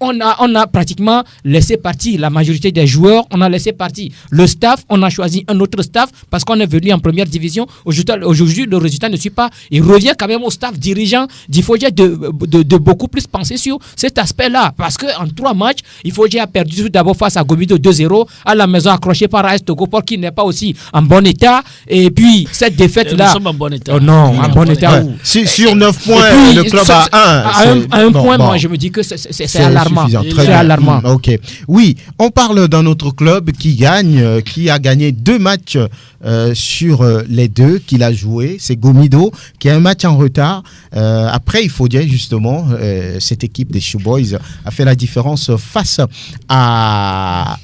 On a pratiquement laissé partir la majorité des joueurs, on a laissé partir le staff, on a choisi un autre staff parce qu'on est venu en première division. Aujourd'hui, le résultat ne suit pas. Il revient quand même au staff dirigeant d'Ifodja de beaucoup plus penser sur cet aspect-là. Parce qu'en 3 matchs, Ifodja a perdu tout d'abord face à Gomido 2-0, à la maison accroché par AS Togoport qui n'est pas aussi en bon état. Et puis, cette défaite-là. Nous sommes en bon état. Non, en bon état. Ouais. Sur 9 points, puis, le club a 1. À un point, moi, je me dis que c'est alarmant. C'est alarmant. Ok. Oui, on parle d'un autre club qui gagne, qui a gagné 2 matchs sur les 2 qu'il a joué. C'est Gomido qui a un match en retard. Après, il faut dire justement, cette équipe des Showboys a fait la différence face à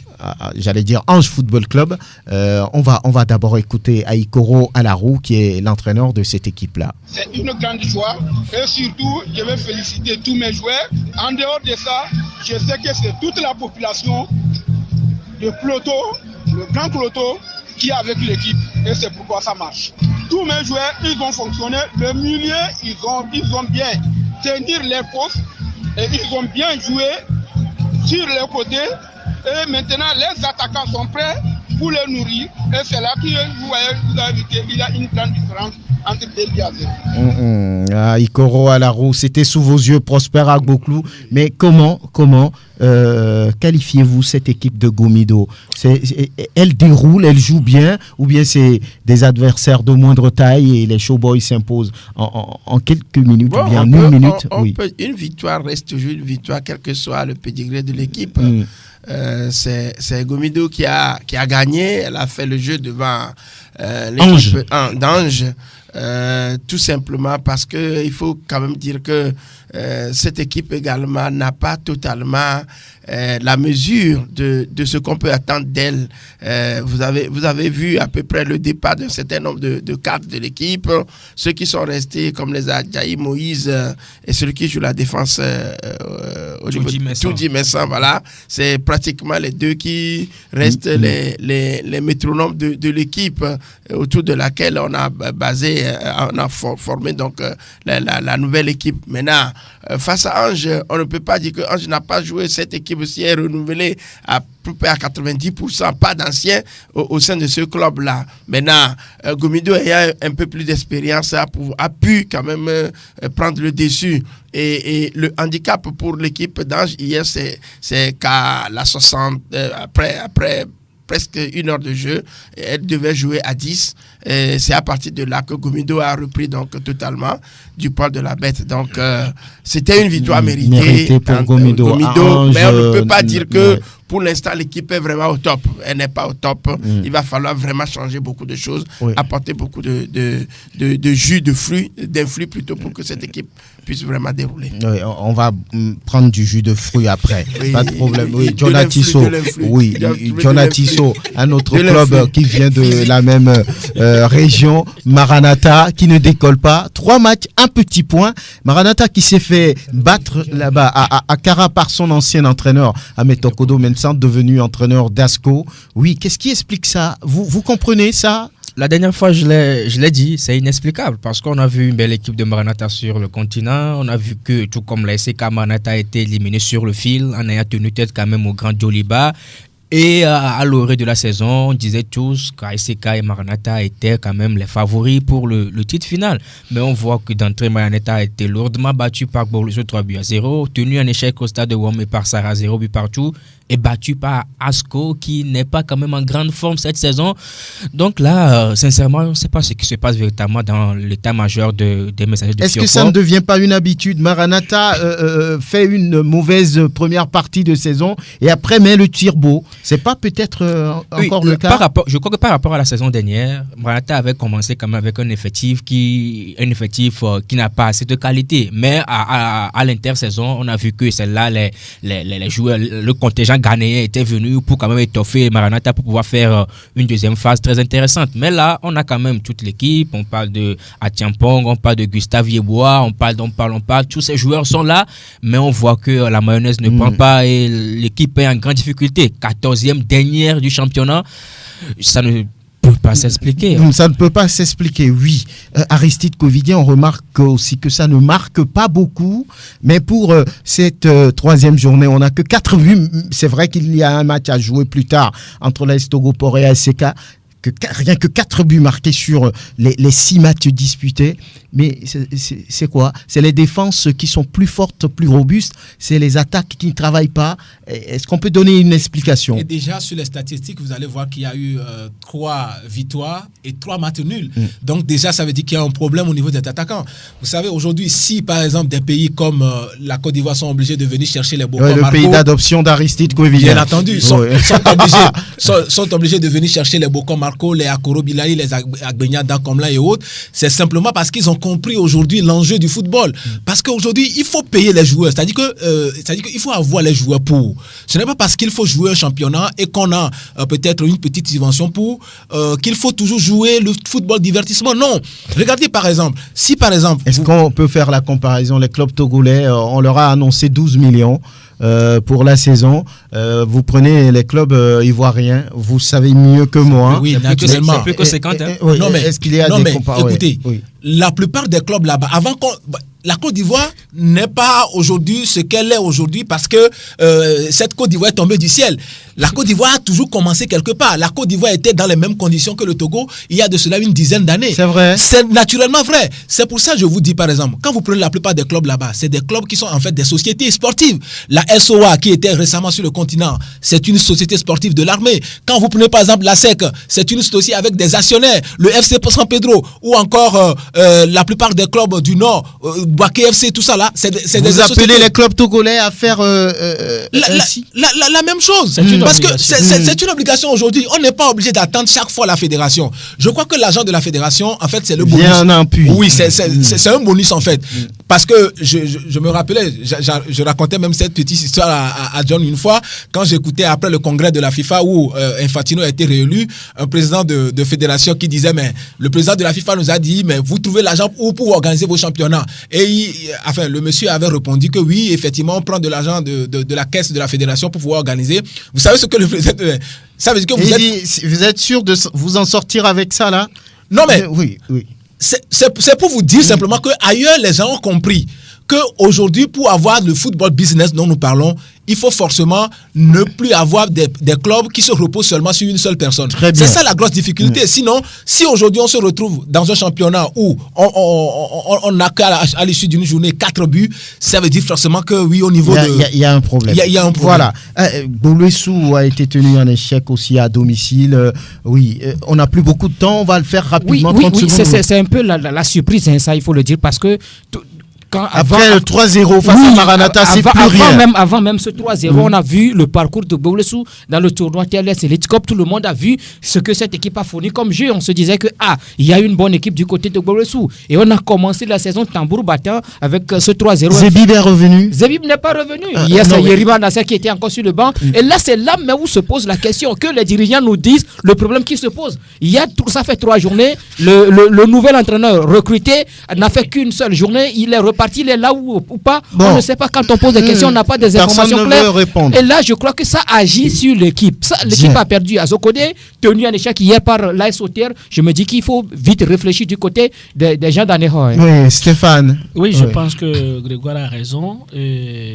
j'allais dire Ange Football Club. On va d'abord écouter Aikoro Alarou qui est l'entraîneur de cette équipe-là. C'est une grande joie et surtout je vais féliciter tous mes joueurs. En dehors de ça, je sais que c'est toute la population de Cloto, le grand Cloto, qui est avec l'équipe et c'est pourquoi ça marche. Tous mes joueurs, ils ont fonctionné. Le milieu, ils ont bien tenu les postes et ils ont bien joué sur les côtés. Et maintenant, les attaquants sont prêts pour les nourrir. Et c'est là que vous avez vu qu'il y a une grande différence entre 2 et 0. Ikoro Alarou, c'était sous vos yeux, Prosper Agboklou. Mais comment qualifiez-vous cette équipe de Gomido? Elle déroule, elle joue bien, ou bien c'est des adversaires de moindre taille et les Showboys s'imposent en quelques minutes, ou bien en une minute? Une victoire reste toujours une victoire, quel que soit le pédigré de l'équipe. C'est Gomido qui a gagné. Elle a fait le jeu devant l'équipe d'Ange. Tout simplement parce qu'il faut quand même dire que cette équipe également n'a pas totalement la mesure de ce qu'on peut attendre d'elle. Vous avez vu à peu près le départ d'un certain nombre de cadres de l'équipe. Ceux qui sont restés comme les Adjaï Moïse et celui qui joue la défense au niveau de Toudi Messan, voilà. C'est pratiquement les 2 qui restent les métronomes de l'équipe autour de laquelle on a basé, on a formé donc la nouvelle équipe. Maintenant, face à Ange, on ne peut pas dire que Ange n'a pas joué. Cette équipe aussi est renouvelée à peu près à 90%, pas d'anciens au sein de ce club-là. Maintenant, Gomido ayant un peu plus d'expérience a pu quand même prendre le dessus. Et le handicap pour l'équipe d'Ange hier, c'est qu'à la 60, après presque 1 heure de jeu, elle devait jouer à 10. C'est à partir de là que Gomido a repris donc totalement du poil de la bête. Donc c'était une victoire méritée pour Gomido. Mais on ne peut pas dire que pour l'instant l'équipe est vraiment au top. Elle n'est pas au top. Il va falloir vraiment changer beaucoup de choses, apporter beaucoup de jus, d'influx plutôt pour que cette équipe puisse vraiment dérouler. Oui, on va prendre du jus de fruits après. Pas de problème. Oui, Jonatiso. Oui, Jonatiso, un autre club qui vient de la même région, Maranatha, qui ne décolle pas. 3 matchs, 1 petit point. Maranatha qui s'est fait battre là-bas à Kara par son ancien entraîneur, Ahmed Tokodo Mensant, devenu entraîneur d'Asco. Oui, qu'est-ce qui explique ça? Vous comprenez ça? La dernière fois, je l'ai dit, c'est inexplicable parce qu'on a vu une belle équipe de Maranatha sur le continent. On a vu que, tout comme la SK Maranatha a été éliminé sur le fil en ayant tenu tête quand même au Grand Djoliba. Et à l'orée de la saison, on disait tous qu'ASK et Maranatha étaient quand même les favoris pour le titre final. Mais on voit que d'entrée, Maranatha a été lourdement battu par Borussia 3-0, tenu en échec au stade de Wom et par Sarah 0 but partout. est battu par Asco qui n'est pas quand même en grande forme cette saison. Donc là, sincèrement, on ne sait pas ce qui se passe véritablement dans l'état-major des Messagers de Est-ce que ça ne devient pas une habitude? Maranatha fait une mauvaise première partie de saison et après met le tir-beau. C'est pas peut-être encore le cas? Je crois que par rapport à la saison dernière, Maranatha avait commencé quand même avec un effectif qui n'a pas assez de qualité. Mais à l'intersaison, on a vu que celle-là, les joueurs, le contingent ghanéen était venu pour quand même étoffer Maranatha pour pouvoir faire une deuxième phase très intéressante. Mais là, on a quand même toute l'équipe. On parle de Atiampong, on parle de Gustave Yeboah, on parle. Tous ces joueurs sont là, mais on voit que la mayonnaise ne prend pas et l'équipe est en grande difficulté. 14e dernière du championnat. Ça ne peut pas s'expliquer. Ça ne peut pas s'expliquer, oui. Aristide Covidien, on remarque aussi que ça ne marque pas beaucoup, mais pour cette troisième journée, on n'a que 4 buts. C'est vrai qu'il y a un match à jouer plus tard entre l'AS Togopor et ASK. Rien que 4 buts marqués sur les 6 matchs disputés. Mais c'est quoi? C'est les défenses qui sont plus fortes, plus robustes. C'est les attaques qui ne travaillent pas. Est-ce qu'on peut donner une explication? Et déjà, sur les statistiques, vous allez voir qu'il y a eu 3 victoires et 3 matchs nuls. Donc déjà, ça veut dire qu'il y a un problème au niveau des attaquants. Vous savez, aujourd'hui, si par exemple des pays comme la Côte d'Ivoire sont obligés de venir chercher les beaux comme le Marco, pays d'adoption d'Aristide Covidien. bien entendu, sont obligés de venir chercher les beaux comme Marco, les Akoro Bilali, les Agbenya Dakomla et autres. C'est simplement parce qu'ils ont compris aujourd'hui l'enjeu du football. Parce qu'aujourd'hui, il faut payer les joueurs. C'est-à-dire qu'il faut avoir les joueurs pour. Ce n'est pas parce qu'il faut jouer un championnat et qu'on a peut-être une petite subvention pour qu'il faut toujours jouer le football divertissement. Non. Regardez par exemple, si par exemple... Est-ce qu'on peut faire la comparaison? Les clubs togolais, on leur a annoncé 12 millions. Pour la saison, vous prenez les clubs ivoiriens, vous savez mieux que moi. Oui, naturellement. C'est plus que 50. Oui, non, mais est-ce qu'il y a des comparaisons? Écoutez, la plupart des clubs là-bas, la Côte d'Ivoire n'est pas aujourd'hui ce qu'elle est aujourd'hui parce que cette Côte d'Ivoire est tombée du ciel. La Côte d'Ivoire a toujours commencé quelque part. La Côte d'Ivoire était dans les mêmes conditions que le Togo il y a de cela une dizaine d'années. C'est vrai. C'est naturellement vrai. C'est pour ça que je vous dis par exemple, quand vous prenez la plupart des clubs là-bas, c'est des clubs qui sont en fait des sociétés sportives. La SOA qui était récemment sur le continent, c'est une société sportive de l'armée. Quand vous prenez par exemple la SEC, c'est une société avec des actionnaires. Le FC San Pedro ou encore la plupart des clubs du Nord, Boaké FC, tout ça là, c'est des Vous appelez les clubs togolais à faire la même chose. Parce que c'est une obligation aujourd'hui. On n'est pas obligé d'attendre chaque fois la fédération. Je crois que l'argent de la fédération, en fait, c'est le bonus. Oui, c'est un bonus en fait. Parce que je me rappelais, je racontais même cette petite histoire à John une fois, quand j'écoutais après le congrès de la FIFA où Infantino a été réélu, un président de fédération qui disait, mais le président de la FIFA nous a dit, mais vous trouvez l'argent pour organiser vos championnats. Et le monsieur avait répondu que oui, effectivement, on prend de l'argent de la caisse de la fédération pour pouvoir organiser. Vous savez ce que le président... Ça veut dire que vous êtes sûr de vous en sortir avec ça là? Non mais... Oui. C'est pour vous dire simplement qu'ailleurs, les gens ont compris qu'aujourd'hui, pour avoir le football business dont nous parlons, il faut forcément ne plus avoir des clubs qui se reposent seulement sur une seule personne. C'est ça la grosse difficulté. Sinon, si aujourd'hui on se retrouve dans un championnat où on n'a qu'à l'issue d'une journée 4 buts, ça veut dire forcément que oui, au niveau il y a un problème. Il y a un problème. Voilà. Boulouessou a été tenu en échec aussi à domicile. On n'a plus beaucoup de temps. On va le faire rapidement. Oui, c'est un peu la surprise, hein, ça, il faut le dire, parce que... Après le 3-0 face à Maranatha, c'est plus rien. Avant même ce 3-0, on a vu le parcours de Boulouessou dans le tournoi TLS Elite Cup. Tout le monde a vu ce que cette équipe a fourni comme jeu. On se disait que il y a une bonne équipe du côté de Boulouessou. Et on a commencé la saison tambour battant avec ce 3-0. Zebib est revenu. Zebib n'est pas revenu. Il y a Yerima Nasser qui était encore sur le banc. Et là, c'est là mais où se pose la question, que les dirigeants nous disent le problème qui se pose. Ça fait 3 journées. Le nouvel entraîneur recruté n'a fait qu'une seule journée. Il est reparti, il est là ou pas. On ne sait pas. Quand on pose des questions, on n'a pas des informations claires. Et là, je crois que ça agit sur l'équipe. L'équipe a perdu à Zokodé, tenu en échec hier par l'AS Auxerre. Je me dis qu'il faut vite réfléchir du côté des gens d'Aného. Hein. Oui, Stéphane. Oui, je pense que Grégoire a raison.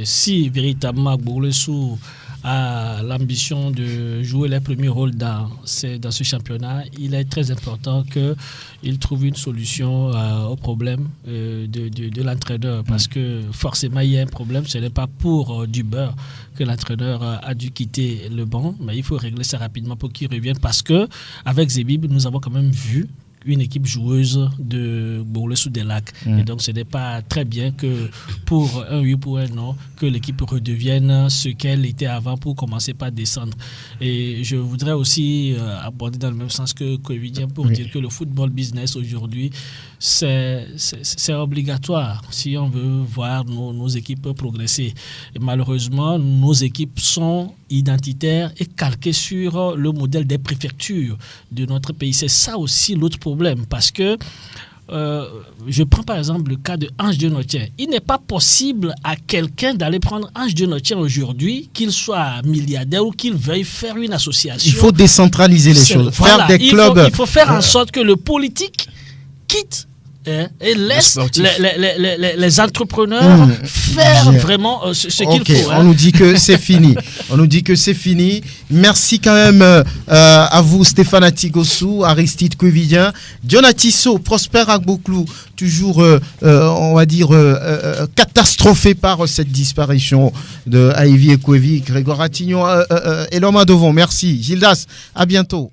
Si véritablement Boulouessou a l'ambition de jouer les premiers rôles dans ce championnat, il est très important qu'il trouve une solution au problème de l'entraîneur. Parce que forcément, il y a un problème. Ce n'est pas pour du beurre que l'entraîneur a dû quitter le banc, mais il faut régler ça rapidement pour qu'il revienne. Parce qu'avec Zébib, nous avons quand même vu une équipe joueuse de Bourle-sous-des-Lacs. Et donc, ce n'est pas très bien que pour un oui, pour un non, que l'équipe redevienne ce qu'elle était avant pour commencer par descendre. Et je voudrais aussi aborder dans le même sens que Covidien pour dire que le football business aujourd'hui, c'est obligatoire si on veut voir nos équipes progresser. Et malheureusement, nos équipes sont identitaires et calquées sur le modèle des préfectures de notre pays. C'est ça aussi l'autre problème, parce que je prends par exemple le cas de Ange de Notien. Il n'est pas possible à quelqu'un d'aller prendre Ange de Notien aujourd'hui, qu'il soit milliardaire ou qu'il veuille faire une association. Il faut décentraliser les choses, faire des clubs. Il faut faire en sorte que le politique quitte et laisse les entrepreneurs faire vraiment ce qu'il faut. On nous dit que c'est fini. On nous dit que c'est fini. Merci quand même à vous, Stéphane Atigossou, Aristide Covidien, Jonatisso, Prosper Agbouklou, toujours, on va dire, catastrophé par cette disparition de Ivy Ekwevi, Grégoire Attignon et l'homme à devant. Merci. Gildas, à bientôt.